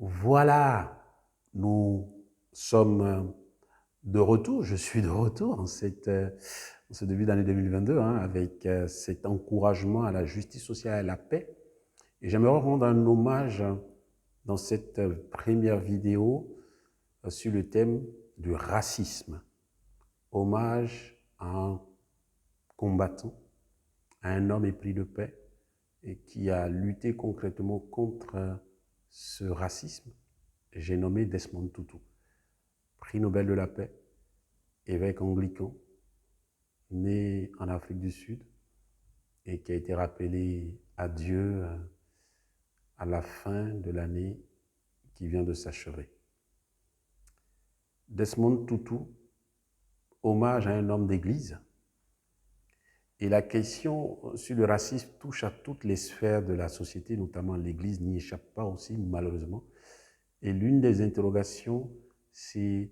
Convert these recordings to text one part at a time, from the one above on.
Voilà, nous sommes de retour, je suis de retour en ce début d'année 2022 avec cet encouragement à la justice sociale et à la paix. Et j'aimerais rendre un hommage dans cette première vidéo sur le thème du racisme. Hommage à un combattant, à un homme épris de paix et qui a lutté concrètement contre ce racisme. J'ai nommé Desmond Tutu, prix Nobel de la paix, évêque anglican, né en Afrique du Sud et qui a été rappelé à Dieu à la fin de l'année qui vient de s'achever. Desmond Tutu, hommage à un homme d'église. Et la question sur le racisme touche à toutes les sphères de la société, notamment l'église n'y échappe pas aussi, malheureusement. Et l'une des interrogations, c'est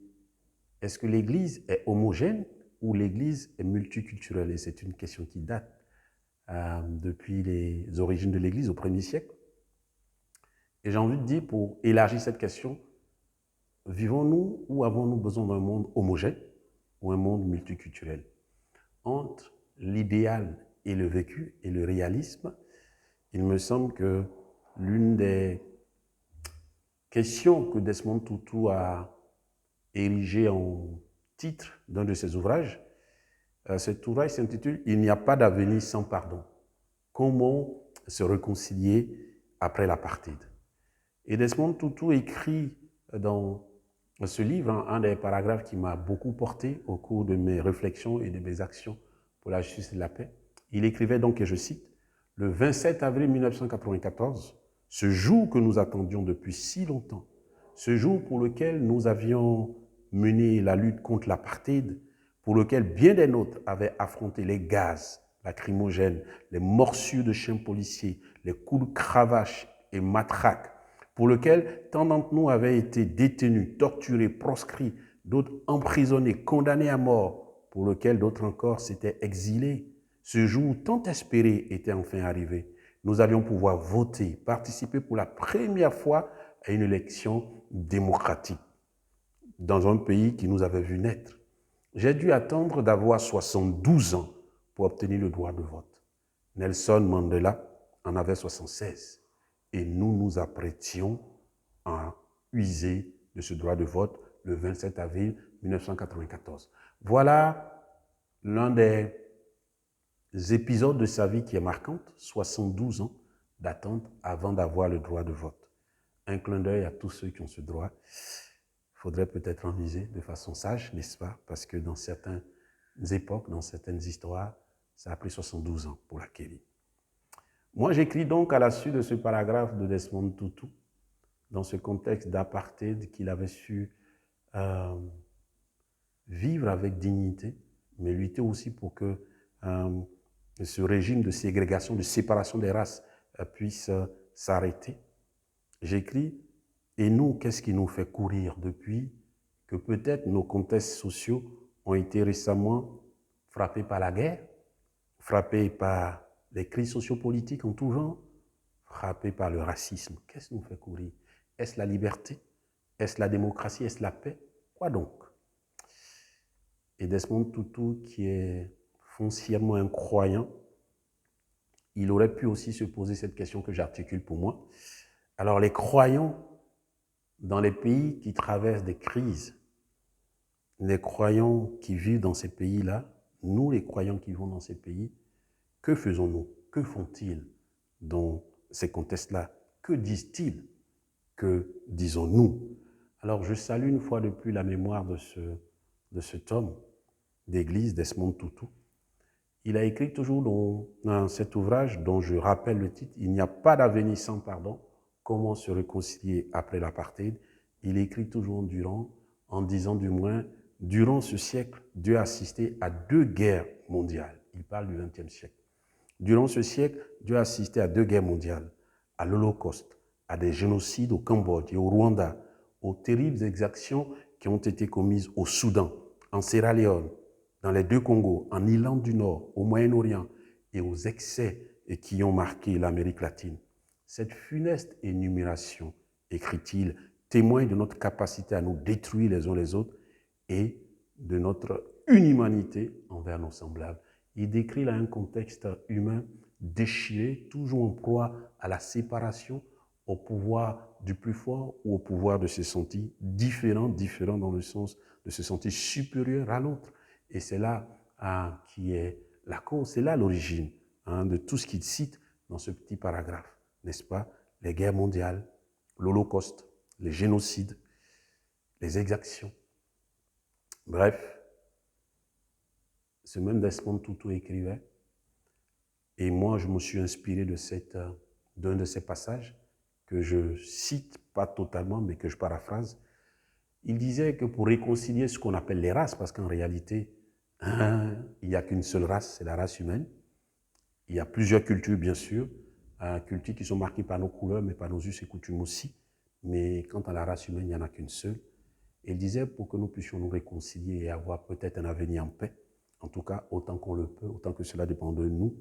est-ce que l'église est homogène ou l'église est multiculturelle? Et c'est une question qui date depuis les origines de l'église au 1er siècle. Et j'ai envie de dire, pour élargir cette question, vivons-nous ou avons-nous besoin d'un monde homogène ou un monde multiculturel? Entre l'idéal et le vécu et le réalisme, il me semble que l'une des questions que Desmond Tutu a érigée en titre d'un de ses ouvrages, cet ouvrage s'intitule « Il n'y a pas d'avenir sans pardon. Comment se réconcilier après l'apartheid ?» Et Desmond Tutu écrit dans ce livre, un des paragraphes qui m'a beaucoup porté au cours de mes réflexions et de mes actions pour la justice et la paix. Il écrivait donc, et je cite, « Le 27 avril 1994, ce jour que nous attendions depuis si longtemps, ce jour pour lequel nous avions mené la lutte contre l'apartheid, pour lequel bien des nôtres avaient affronté les gaz lacrymogènes, les morsures de chiens policiers, les coups de cravache et matraques, pour lequel tant d'entre nous avaient été détenus, torturés, proscrits, d'autres emprisonnés, condamnés à mort, pour lequel d'autres encore s'étaient exilés. Ce jour tant espéré était enfin arrivé. Nous allions pouvoir voter, participer pour la première fois à une élection démocratique dans un pays qui nous avait vu naître. J'ai dû attendre d'avoir 72 ans pour obtenir le droit de vote. Nelson Mandela en avait 76. Et nous nous apprêtions à user de ce droit de vote le 27 avril 1994. Voilà l'un des épisodes de sa vie qui est marquante, 72 ans d'attente avant d'avoir le droit de vote. Un clin d'œil à tous ceux qui ont ce droit. Il faudrait peut-être en user de façon sage, n'est-ce pas? Parce que dans certaines époques, dans certaines histoires, ça a pris 72 ans pour l'acquérir. Moi, j'écris donc à la suite de ce paragraphe de Desmond Tutu, dans ce contexte d'apartheid qu'il avait su vivre avec dignité, mais lutter aussi pour que ce régime de ségrégation, de séparation des races puisse s'arrêter. J'écris, et nous, qu'est-ce qui nous fait courir depuis que peut-être nos contextes sociaux ont été récemment frappés par la guerre, frappés par les crises sociopolitiques en tout genre, frappés par le racisme. Qu'est-ce qui nous fait courir? Est-ce la liberté? Est-ce la démocratie? Est-ce la paix? Quoi donc? Et Desmond Tutu, qui est foncièrement un croyant, il aurait pu aussi se poser cette question que j'articule pour moi. Alors les croyants dans les pays qui traversent des crises, les croyants qui vivent dans ces pays-là, nous les croyants qui vivons dans ces pays, que faisons-nous? Que font-ils dans ces contextes-là? Que disent-ils? Que disons-nous? Alors je salue une fois de plus la mémoire de cet homme d'église, Desmond Tutu. Il a écrit toujours dans cet ouvrage dont je rappelle le titre, « Il n'y a pas d'avenir sans pardon, comment se réconcilier après l'apartheid ». Il écrit toujours en disant du moins, durant ce siècle, Dieu a assisté à 2 guerres mondiales. Il parle du XXe siècle. Durant ce siècle, Dieu a assisté à 2 guerres mondiales, à l'Holocauste, à des génocides au Cambodge et au Rwanda, aux terribles exactions qui ont été commises au Soudan, en Sierra Leone, dans les 2 Congos, en Irlande du Nord, au Moyen-Orient et aux excès qui ont marqué l'Amérique latine. Cette funeste énumération écrit-il, témoigne de notre capacité à nous détruire les uns les autres et de notre inhumanité envers nos semblables. Il décrit là un contexte humain déchiré, toujours en proie à la séparation, au pouvoir du plus fort ou au pouvoir de se sentir différent dans le sens de se sentir supérieur à l'autre. Et c'est là qui est la cause, c'est là l'origine de tout ce qu'il cite dans ce petit paragraphe, n'est-ce pas? Les guerres mondiales, l'Holocauste, les génocides, les exactions. Bref, ce même Desmond Tutu écrivait, et moi je me suis inspiré d'un de ces passages que je cite, pas totalement, mais que je paraphrase. Il disait que pour réconcilier ce qu'on appelle les races, parce qu'en réalité, il n'y a qu'une seule race, c'est la race humaine. Il y a plusieurs cultures, bien sûr, cultures qui sont marquées par nos couleurs, mais par nos us et coutumes aussi. Mais quant à la race humaine, il n'y en a qu'une seule. Il disait pour que nous puissions nous réconcilier et avoir peut-être un avenir en paix, en tout cas autant qu'on le peut, autant que cela dépend de nous,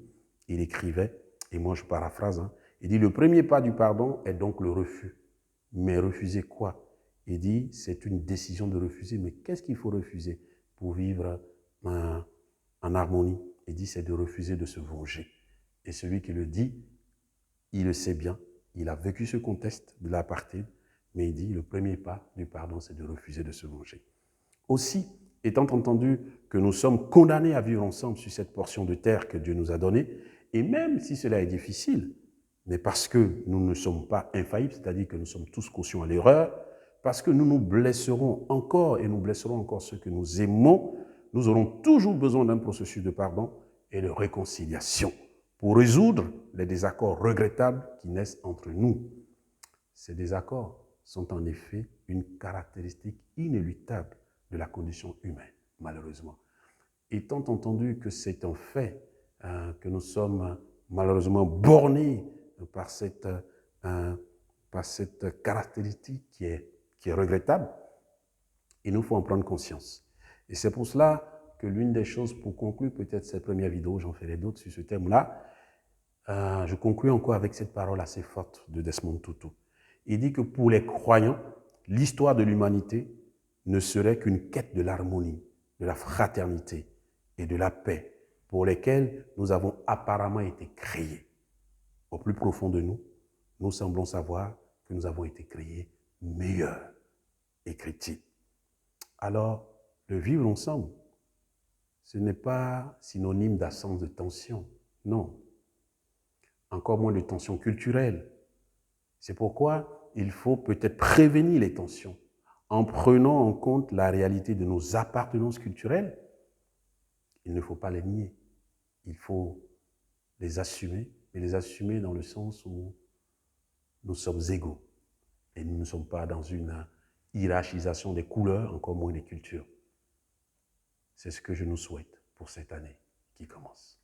il écrivait, et moi je paraphrase, il dit le premier pas du pardon est donc le refus. Mais refuser quoi? Il dit c'est une décision de refuser, mais qu'est-ce qu'il faut refuser pour vivre en harmonie? Il dit c'est de refuser de se venger. Et celui qui le dit, il le sait bien, il a vécu ce contexte de l'apartheid, mais il dit le premier pas du pardon, c'est de refuser de se venger. Aussi, étant entendu que nous sommes condamnés à vivre ensemble sur cette portion de terre que Dieu nous a donnée, et même si cela est difficile, mais parce que nous ne sommes pas infaillibles, c'est-à-dire que nous sommes tous cautions à l'erreur, parce que nous nous blesserons encore et nous blesserons encore ceux que nous aimons, nous aurons toujours besoin d'un processus de pardon et de réconciliation pour résoudre les désaccords regrettables qui naissent entre nous. Ces désaccords sont en effet une caractéristique inéluctable de la condition humaine, malheureusement. Étant entendu que c'est un fait, que nous sommes malheureusement bornés par cette caractéristique qui est regrettable, il nous faut en prendre conscience. Et c'est pour cela que l'une des choses, pour conclure peut-être cette première vidéo, j'en ferai d'autres sur ce thème-là, je conclue encore avec cette parole assez forte de Desmond Tutu. Il dit que pour les croyants, l'histoire de l'humanité ne serait qu'une quête de l'harmonie, de la fraternité et de la paix pour lesquelles nous avons apparemment été créés. Au plus profond de nous, nous semblons savoir que nous avons été créés meilleurs, écrit-il. Alors, le vivre ensemble, ce n'est pas synonyme d'absence de tension, non. Encore moins de tensions culturelles. C'est pourquoi il faut peut-être prévenir les tensions en prenant en compte la réalité de nos appartenances culturelles. Il ne faut pas les nier. Il faut les assumer, mais les assumer dans le sens où nous sommes égaux et nous ne sommes pas dans une hiérarchisation des couleurs, encore moins des cultures. C'est ce que je nous souhaite pour cette année qui commence.